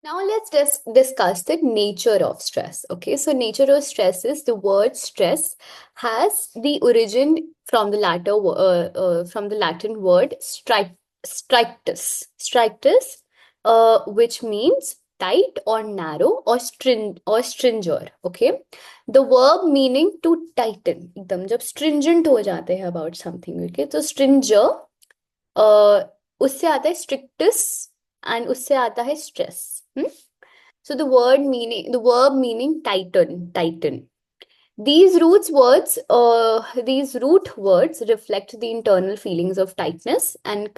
Now let's just discuss the nature of stress. Okay, so nature of stress is the word stress has the origin from the from the Latin word strictus, which means tight or narrow or stringer. Okay, the verb meaning to tighten. एकदम जब stringent हो जाते हैं about something. Okay, तो stringer उससे आता है strictus and उससे आता है stress. So the verb meaning tighten. These root words reflect the internal feelings of tightness and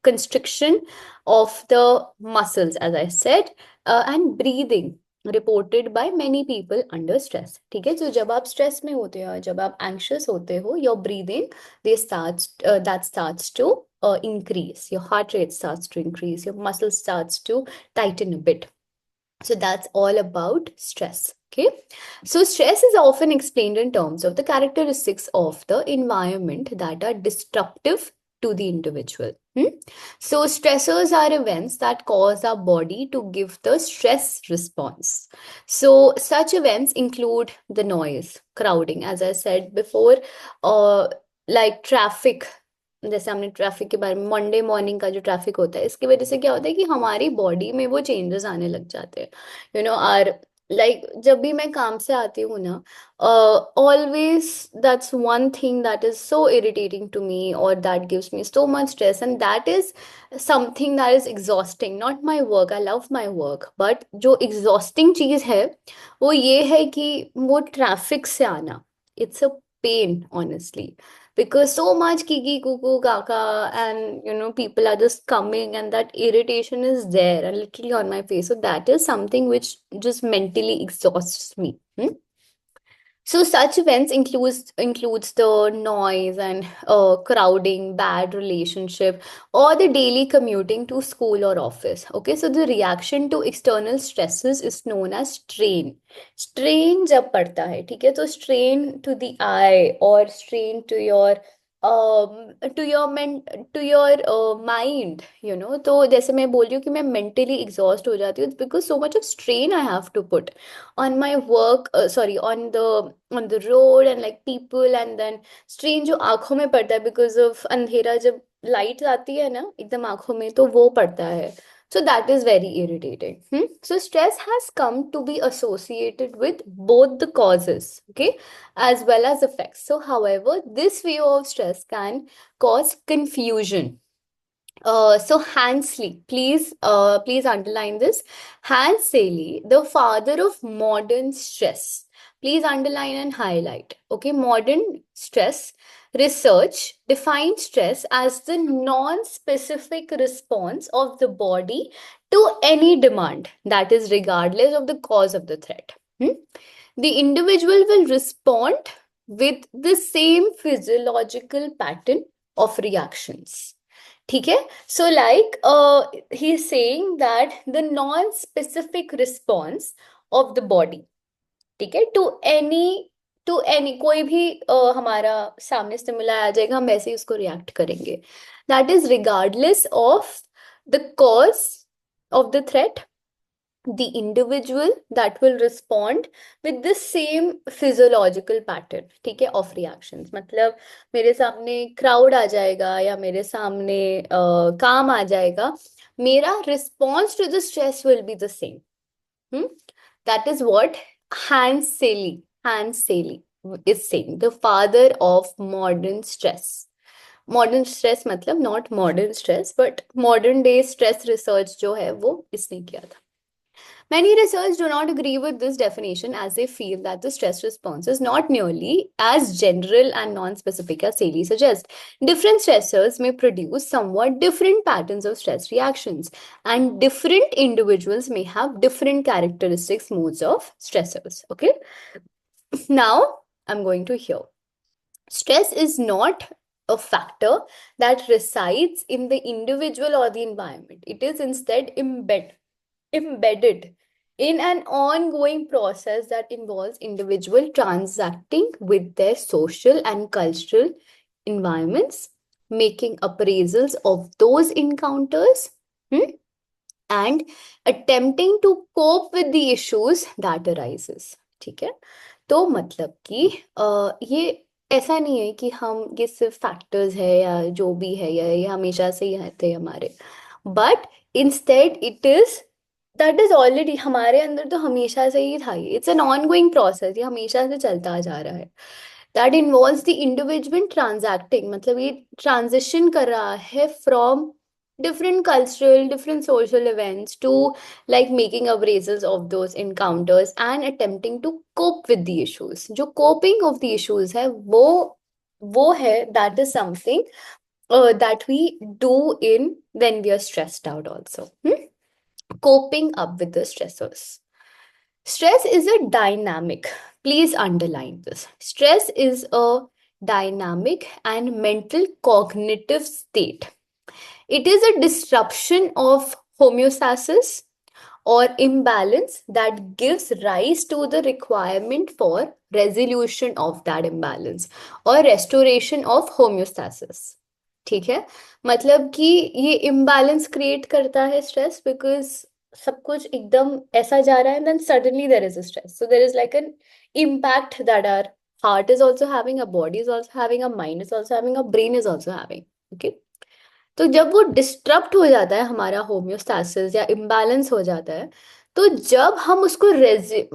constriction of the muscles, as I said, and breathing reported by many people under stress. ठीक है, तो जब आप stress में होते हो, जब आप anxious होते हो, your breathing that starts to increase, your heart rate starts to increase, your muscle starts to tighten a bit. So that's all about stress. Okay. So stress is often explained in terms of the characteristics of the environment that are disruptive to the individual. So stressors are events that cause our body to give the stress response. So such events include the noise, crowding, as I said before, uh, like traffic. जैसे हमने traffic के बारे में, Monday morning का जो traffic होता है, इसकी वजह से क्या होता है कि हमारी बॉडी में वो चेंजेस आने लग जाते हैं. आर लाइक जब भी मैं काम से आती हूँ ना, always that's one thing that is so irritating to me और that gives me so much stress, and that is something that is exhausting. Not my work, I love my work, but जो exhausting चीज है वो ये है कि वो traffic से आना, it's a pain honestly, because so much kiki kuku kaka, and people are just coming and that irritation is there and literally on my face. So that is something which just mentally exhausts me. So such events includes the noise and crowding, bad relationship, or the daily commuting to school or office. Okay, so the reaction to external stresses is known as strain. Strain जब पड़ता है, ठीक है, तो strain to the eye or strain to your mind. तो जैसे मैं बोल रही हूँ कि मैं mentally exhaust हो जाती हूँ, because so much of strain I have to put on my work, sorry, on the road and like people, and then strain जो आंखों में पड़ता है because of अंधेरा, जब लाइट आती है ना एकदम आंखों में, तो वो पड़ता है. So that is very irritating. So stress has come to be associated with both the causes, okay, as well as effects. So however, this view of stress can cause confusion. So Hansley, please underline this. Hans Selye, the father of modern stress. Please underline and highlight. Okay, modern stress research defines stress as the non-specific response of the body to any demand, that is regardless of the cause of the threat. The individual will respond with the same physiological pattern of reactions. ठीक है, so like he is saying that the non-specific response of the body, ठीक है, to any कोई भी हमारा सामने स्टिमुला आ जाएगा, हम वैसे ही उसको रिएक्ट करेंगे. That is regardless of the cause of the threat, the individual that will respond with the same physiological pattern, ठीक है, of reactions. मतलब मेरे सामने crowd आ जाएगा या मेरे सामने काम आ जाएगा, मेरा response to the stress will be the same. That is what Hans Selye is saying, the father of modern stress. Modern stress मतलब not modern stress, but modern day stress research जो है वो इसने किया था. Many researchers do not agree with this definition, as they feel that the stress response is not nearly as general and non-specific as Selye suggests. Different stressors may produce somewhat different patterns of stress reactions, and different individuals may have different characteristics, modes of stressors. Okay, now I'm going to hear. Stress is not a factor that resides in the individual or the environment. It is instead embedded in an ongoing process that involves individual transacting with their social and cultural environments, making appraisals of those encounters, and attempting to cope with the issues that arises. ठीक है, तो मतलब कि ये ऐसा नहीं है कि हम ये सिर्फ फैक्टर्स है या जो भी है या ये हमेशा से ही थे हमारे, but instead it is that is already हमारे अंदर, तो हमेशा से ही था ये, it's an on going process, ये हमेशा से चलता जा रहा है। That involves the individual transacting, मतलब ये ट्रांजिशन कर रहा है from different cultural, different social events to like making appraisals of those encounters and attempting to cope with the issues. जो coping of the issues है वो है, that is something that we do in when we are stressed out also. Coping up with the stressors. Stress is a dynamic. Please underline this. Stress is a dynamic and mental cognitive state. It is a disruption of homeostasis or imbalance that gives rise to the requirement for resolution of that imbalance or restoration of homeostasis. ठीक है, मतलब कि ये imbalance create करता है stress because सब कुछ एकदम ऐसा जा रहा है and then suddenly there is a stress. So there is like an impact that our heart is also having, our body is also having, our mind is also having, our brain is also having. Okay. तो जब वो disturb हो जाता है हमारा homeostasis या imbalance हो जाता है, तो जब हम उसको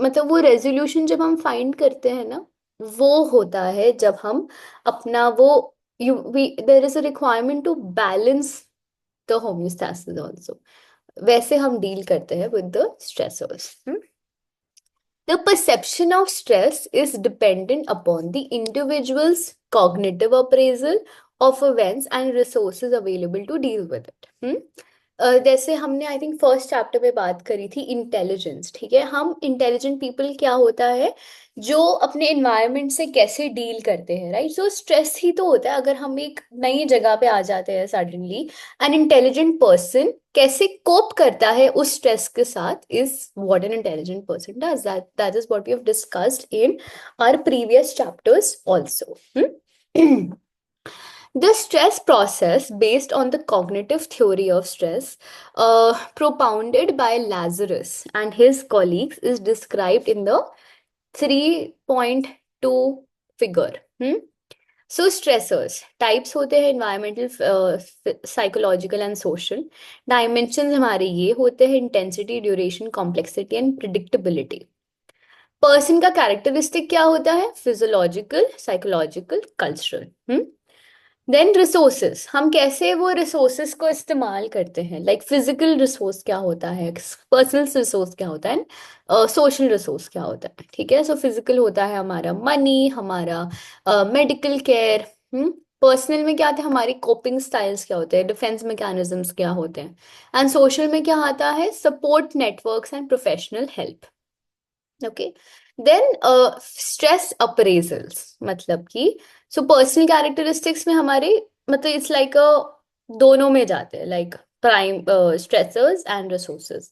मतलब वो रेजोल्यूशन जब हम फाइंड करते हैं ना, वो होता है जब हम अपना वो there is a requirement to balance the homeostasis also, वैसे हम डील करते हैं with the stressors. The perception of stress is dependent upon the individual's cognitive appraisal of events and resources available to deal with it. जैसे हमने I think first chapter में बात करी थी इंटेलिजेंस, ठीक है, हम इंटेलिजेंट पीपल क्या होता है जो अपने एनवायरनमेंट से कैसे डील करते हैं, राइट? सो स्ट्रेस ही तो होता है, अगर हम एक नई जगह पे आ जाते हैं सडनली, एन इंटेलिजेंट पर्सन कैसे कोप करता है उस स्ट्रेस के साथ is what an intelligent person does, that is what we have discussed in our previous chapters also. The stress process, based on the cognitive theory of stress, propounded by Lazarus and his colleagues, is described in the 3.2 figure. So stressors types होते हैं environmental, psychological and social. Dimensions हमारे ये होते हैं intensity, duration, complexity and predictability. Person का characteristic क्या होता है? Physiological, psychological, cultural. Then resources, हम कैसे वो रिसोर्सेस को इस्तेमाल करते हैं, लाइक फिजिकल रिसोर्स क्या होता है, पर्सनल रिसोर्स क्या होता है, सोशल रिसोर्स क्या होता है। ठीक है, सो फिजिकल होता है हमारा मनी, हमारा मेडिकल केयर। पर्सनल में क्या आता है, हमारी कोपिंग स्टाइल्स क्या होते हैं, डिफेंस मैकेनिज्म्स क्या होते हैं, एंड सोशल में क्या आता है, support networks and professional help. Okay, then stress appraisals, मतलब कि सो पर्सनल कैरेक्टरिस्टिक्स में हमारे, मतलब इट्स लाइक दोनों में जाते हैं, like prime stressors and resources,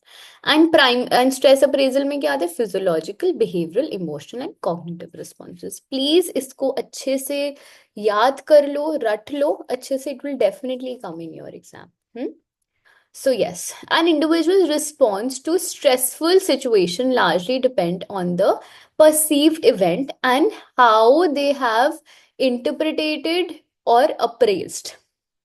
and prime and stress appraisal में क्या आते हैं, physiological, behavioural, emotional and cognitive responses. Please इसको अच्छे से याद कर लो, रट लो अच्छे से, it will definitely come in your exam. So yes, an individual's response to stressful situation largely depend on the perceived event and how they have interpreted or appraised